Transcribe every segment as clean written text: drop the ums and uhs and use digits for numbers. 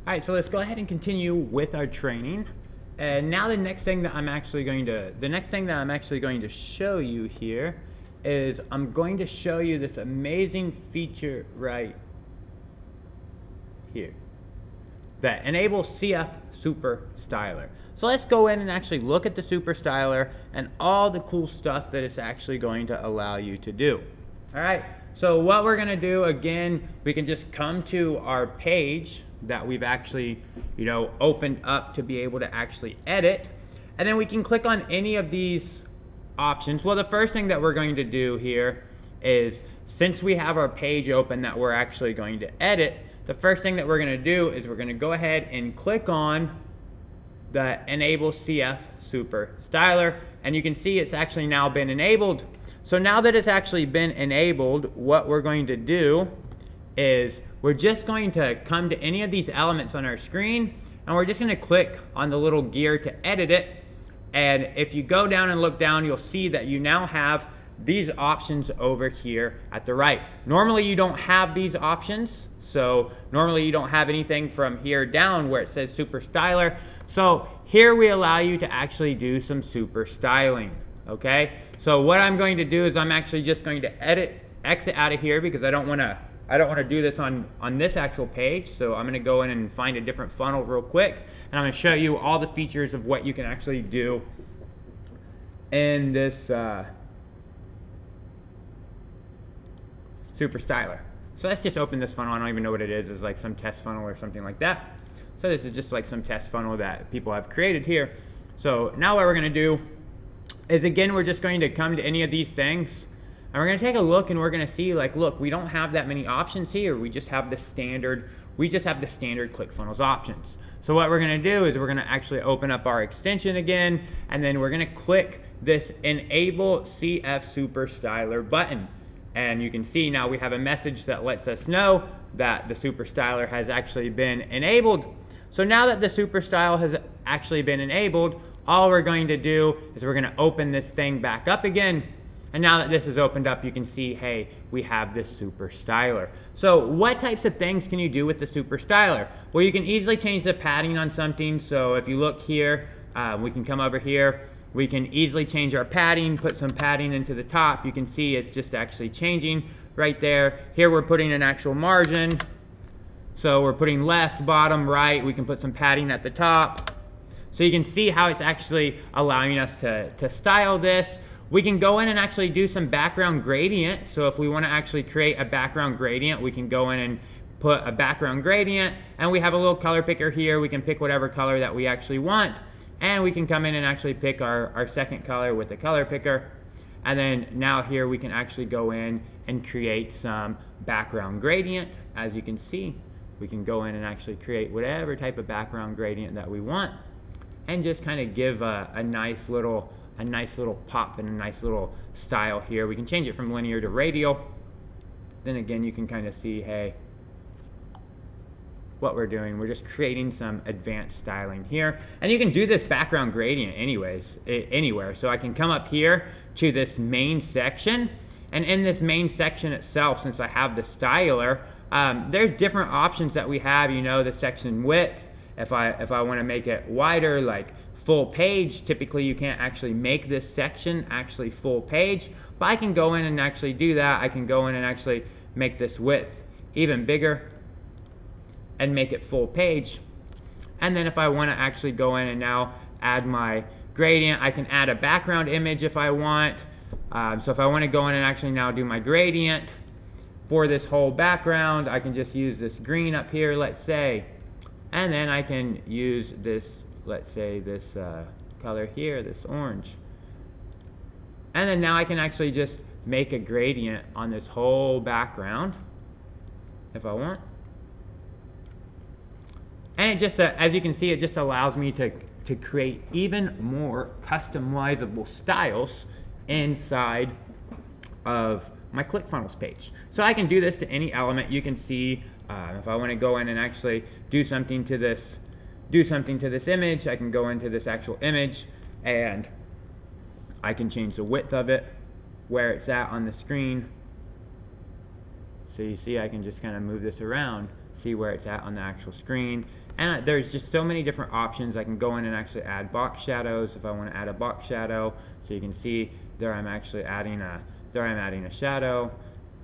Alright, so let's go ahead and continue with our training. And now the next thing that I'm actually going to show you here is I'm going to show you this amazing feature right here that enables CF Super Styler. So let's go in and actually look at the Super Styler and all the cool stuff that it's actually going to allow you to do. Alright, so what we're going to do, again, we can just come to our page that we've actually, opened up to be able to actually edit, and then we can click on any of these options. Well, the first thing that we're going to do here is, since we have our page open that we're actually going to edit, the first thing that we're going to do is we're going to go ahead and click on the Enable CF Super Styler, and you can see it's actually now been enabled. So now that it's actually been enabled, what we're going to do is we're just going to come to any of these elements on our screen, and we're just going to click on the little gear to edit it. And if you go down and look down, you'll see that you now have these options over here at the right. Normally you don't have these options, so normally you don't have anything from here down where it says Super Styler. So here we allow you to actually do some super styling, okay? So what I'm going to do is I'm actually just going to exit out of here because I don't want to do this on this actual page. So I'm going to go in and find a different funnel real quick, and I'm going to show you all the features of what you can actually do in this Super Styler. So let's just open this funnel. I don't even know what it is. It's like some test funnel or something like that. So this is just like some test funnel that people have created here. So now what we're going to do is, again, we're just going to come to any of these things, and we're going to take a look, and we're going to see, like, look, we don't have that many options here. We just have the standard ClickFunnels options. So what we're going to do is we're going to actually open up our extension again, and then we're going to click this Enable CF Super Styler button. And you can see now we have a message that lets us know that the Super Styler has actually been enabled. So now that the Super Styler has actually been enabled, all we're going to do is we're going to open this thing back up again. And now that this is opened up, you can see, hey, we have this Super Styler. So what types of things can you do with the Super Styler? Well, you can easily change the padding on something. So if you look here, we can come over here. We can easily change our padding, put some padding into the top. You can see it's just actually changing right there. Here we're putting an actual margin. So we're putting left, bottom, right. We can put some padding at the top. So you can see how it's actually allowing us to style this. We can go in and actually do some background gradient. So if we want to actually create a background gradient, we can go in and put a background gradient. And we have a little color picker here. We can pick whatever color that we actually want. And we can come in and actually pick our second color with the color picker. And then now here we can actually go in and create some background gradient. As you can see, we can go in and actually create whatever type of background gradient that we want, and just kind of give a nice little pop and a nice little style here. We can change it from linear to radial. Then again, you can kind of see, hey, what we're doing. We're just creating some advanced styling here. And you can do this background gradient anywhere. So I can come up here to this main section, and in this main section itself, since I have the styler, there's different options that we have, the section width. If I want to make it wider, like full page, typically you can't actually make this section actually full page, but I can go in and actually do that. I can go in and actually make this width even bigger and make it full page. And then if I want to actually go in and now add my gradient, I can add a background image if I want. So if I want to go in and actually now do my gradient for this whole background, I can just use this green up here, let's say, and then I can use this, let's say this color here, this orange. And then now I can actually just make a gradient on this whole background if I want. And it just, as you can see, it just allows me to create even more customizable styles inside of my ClickFunnels page. So I can do this to any element. You can see if I want to go in and actually do something to this image, I can go into this actual image and I can change the width of it, where it's at on the screen. So you see I can just kind of move this around see where it's at on the actual screen. And there's just so many different options. I can go in and actually add box shadows if I want to add a box shadow. So you can see there I'm actually adding a shadow,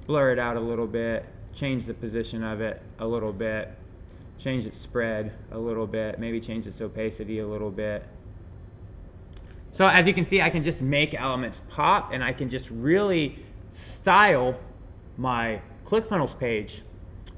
blur it out a little bit, change the position of it a little bit, change its spread a little bit, maybe change its opacity a little bit. So as you can see, I can just make elements pop, and I can just really style my ClickFunnels page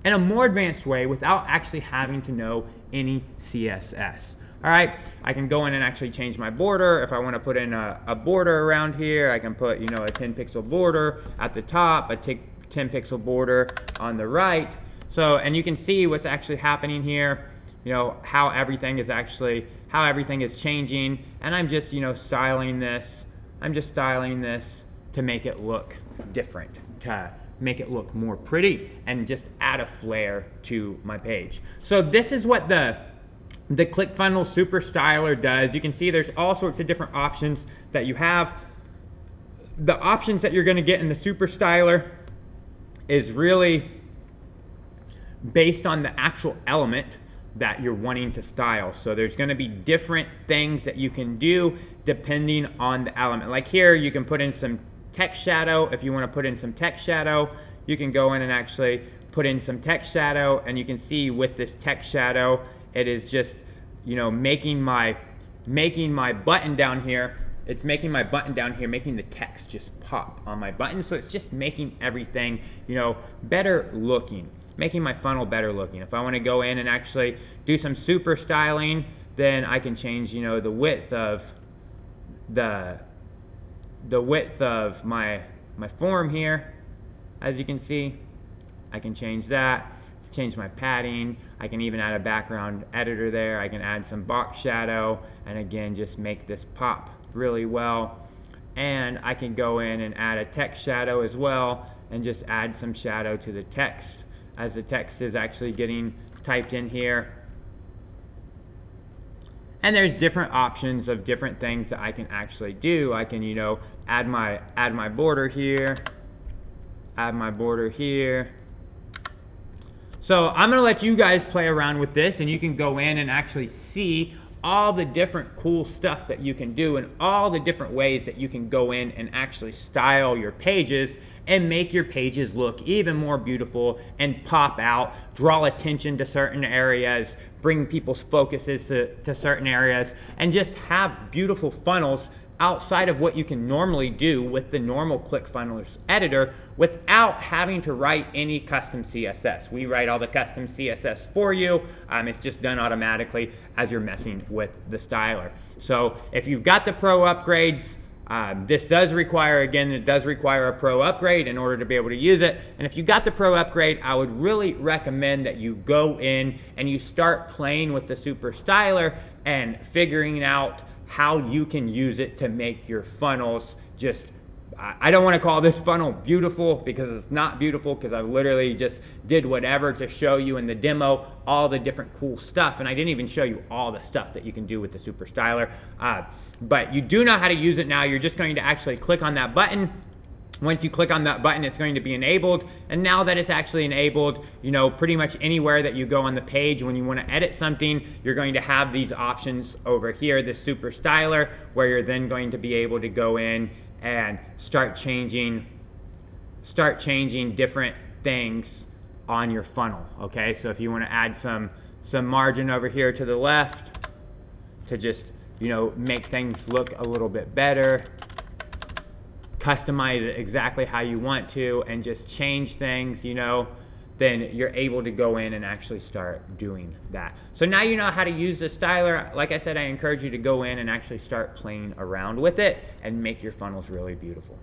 in a more advanced way without actually having to know any CSS. Alright, I can go in and actually change my border. If I want to put in a border around here, I can put, you know, a 10 pixel border at the top, a 10 pixel border on the right. So, and you can see what's actually happening here, you know, how everything is changing, and I'm just, you know, styling this. I'm just styling this to make it look different, to make it look more pretty, and just add a flair to my page. So this is what the ClickFunnels Super Styler does. You can see there's all sorts of different options that you have. The options that you're going to get in the Super Styler is really based on the actual element that you're wanting to style. So there's going to be different things that you can do depending on the element. Like here, you can put in some text shadow. If you want to put in some text shadow, you can go in and actually put in some text shadow, and you can see with this text shadow, it is just, you know, making my button down here. It's making my button down here, making the text just pop on my button. So it's just making everything, you know, better looking, making my funnel better looking. If I want to go in and actually do some super styling, then I can change, you know, the width of my form here. As you can see, I can change that, change my padding. I can even add a background editor there. I can add some box shadow, and again, just make this pop really well. And I can go in and add a text shadow as well, and just add some shadow to the text as the text is actually getting typed in here. And there's different options of different things that I can actually do. I can, you know, add my border here, add my border here. So I'm going to let you guys play around with this, and you can go in and actually see all the different cool stuff that you can do, and all the different ways that you can go in and actually style your pages and make your pages look even more beautiful and pop out, draw attention to certain areas, bring people's focuses to certain areas, and just have beautiful funnels outside of what you can normally do with the normal ClickFunnels editor without having to write any custom CSS. We write all the custom CSS for you. It's just done automatically as you're messing with the styler. So if you've got the Pro upgrade, this does require, again, it does require a Pro upgrade in order to be able to use it. And if you got the Pro upgrade, I would really recommend that you go in and you start playing with the Super Styler and figuring out how you can use it to make your funnels just, I don't want to call this funnel beautiful because it's not beautiful, because I literally just did whatever to show you in the demo all the different cool stuff, and I didn't even show you all the stuff that you can do with the Super Styler. But you do know how to use it now. You're just going to actually click on that button. Once you click on that button, it's going to be enabled. And now that it's actually enabled, you know, pretty much anywhere that you go on the page, when you want to edit something, you're going to have these options over here, the Super Styler, where you're then going to be able to go in and start changing different things on your funnel. Okay, so if you want to add some margin over here to the left to just, you know, make things look a little bit better, customize it exactly how you want to, and just change things, you know, then you're able to go in and actually start doing that. So now you know how to use the styler. Like I said, I encourage you to go in and actually start playing around with it and make your funnels really beautiful.